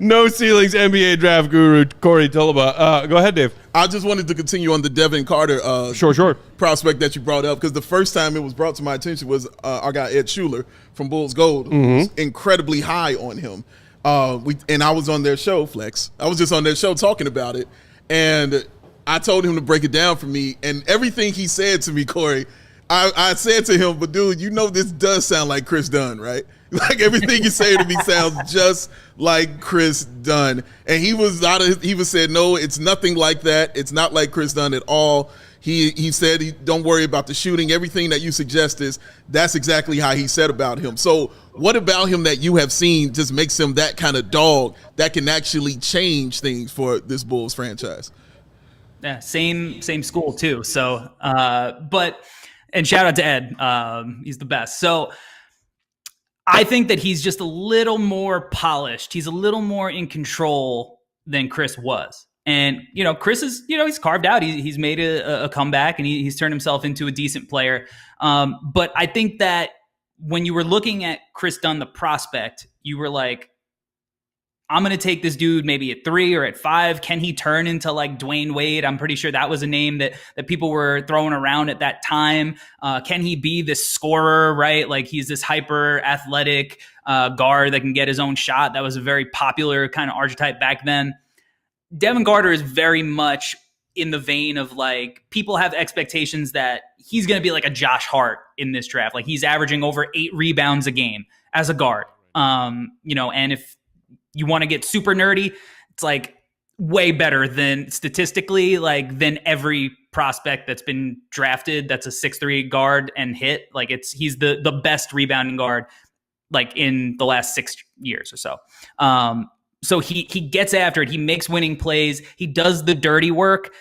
No ceilings NBA draft guru Corey Tulaba. Go ahead, Dave. I just wanted to continue on the Devin Carter Sure. prospect that you brought up, because the first time it was brought to my attention was our guy Ed Schuler from Bulls Gold, who's incredibly high on him. And I was on their show, Flex. I was just on their show talking about it, and I told him to break it down for me. And everything he said to me, Corey, I said to him, but dude, you know this does sound like Chris Dunn, right? Like everything you say to me sounds just like Chris Dunn. And he was said, no, it's nothing like that. It's not like Chris Dunn at all. He said, don't worry about the shooting. Everything that you suggest that's exactly how he said about him. So what about him that you have seen just makes him that kind of dog that can actually change things for this Bulls franchise? Yeah, same school too. So, and shout out to Ed. He's the best. So I think that he's just a little more polished. He's a little more in control than Chris was. And, Chris is, he's carved out. He's made a comeback, and he's turned himself into a decent player. But I think that when you were looking at Chris Dunn, the prospect, you were like, I'm going to take this dude maybe at 3 or at 5. Can he turn into like Dwayne Wade? I'm pretty sure that was a name that people were throwing around at that time. Can he be this scorer, right? Like he's this hyper athletic guard that can get his own shot. That was a very popular kind of archetype back then. Devin Carter is very much in the vein of like, people have expectations that he's going to be like a Josh Hart in this draft. Like he's averaging over 8 rebounds a game as a guard. And if you want to get super nerdy, it's like way better than statistically, like than every prospect that's been drafted that's a 6'3" guard and hit. Like he's the best rebounding guard like in the last 6 years or so. So he gets after it. He makes winning plays. He does the dirty work,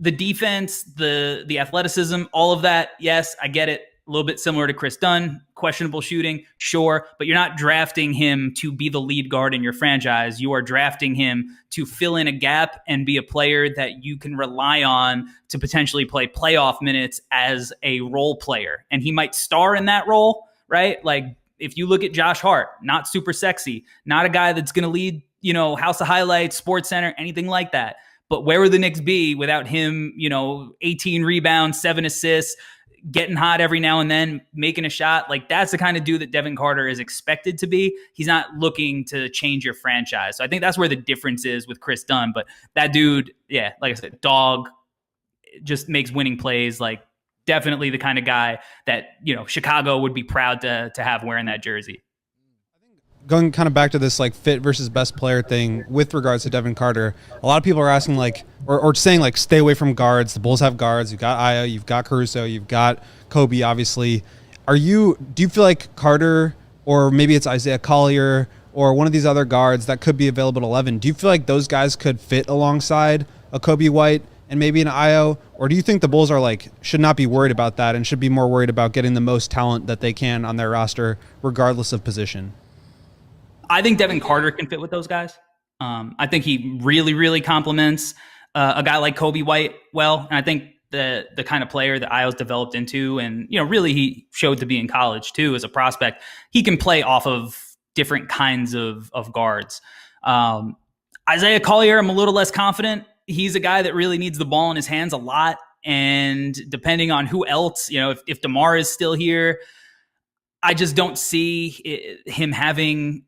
the defense, the athleticism, all of that. Yes, I get it. A little bit similar to Chris Dunn, questionable shooting, sure, but you're not drafting him to be the lead guard in your franchise. You are drafting him to fill in a gap and be a player that you can rely on to potentially play playoff minutes as a role player. And he might star in that role, right? Like if you look at Josh Hart, not super sexy, not a guy that's going to lead, House of Highlights, Sports Center, anything like that. But where would the Knicks be without him, 18 rebounds, 7 assists, getting hot every now and then, making a shot? Like that's the kind of dude that Devin Carter is expected to be. He's not looking to change your franchise. So I think that's where the difference is with Chris Dunn. But that dude, yeah, like I said, dog, just makes winning plays. Like definitely the kind of guy that, Chicago would be proud to have wearing that jersey. Going kind of back to this like fit versus best player thing with regards to Devin Carter, a lot of people are asking like, or saying like, stay away from guards. The Bulls have guards. You've got Aya, you've got Caruso, you've got Kobe, obviously. Do you feel like Carter, or maybe it's Isaiah Collier or one of these other guards that could be available at 11, do you feel like those guys could fit alongside a Kobe White and maybe an Io? Or do you think the Bulls are like, should not be worried about that and should be more worried about getting the most talent that they can on their roster, regardless of position? I think Devin Carter can fit with those guys. I think he really, really complements a guy like Kobe White well. And I think the kind of player that Io's developed into, and really he showed to be in college too as a prospect, he can play off of different kinds of guards. Isaiah Collier, I'm a little less confident. He's a guy that really needs the ball in his hands a lot. And depending on who else, if DeMar is still here, I just don't see him having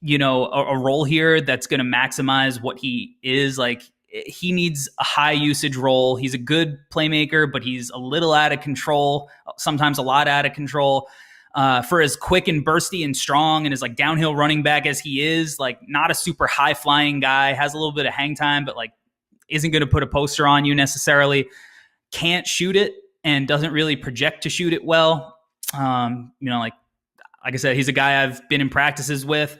a role here that's going to maximize what he is. Like he needs a high usage role. He's a good playmaker, but he's a little out of control, sometimes a lot out of control. For as quick and bursty and strong and as like downhill running back as he is, like not a super high flying guy, has a little bit of hang time, but like isn't going to put a poster on you necessarily, can't shoot it and doesn't really project to shoot it well. Like I said, he's a guy I've been in practices with.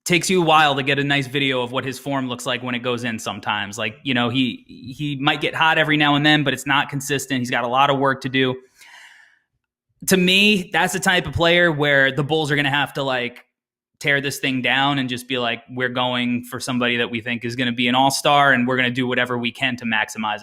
Takes you a while to get a nice video of what his form looks like when it goes in sometimes. Like, he might get hot every now and then, but it's not consistent. He's got a lot of work to do. To me, that's the type of player where the Bulls are going to have to like tear this thing down and just be like, we're going for somebody that we think is going to be an all-star and we're going to do whatever we can to maximize him.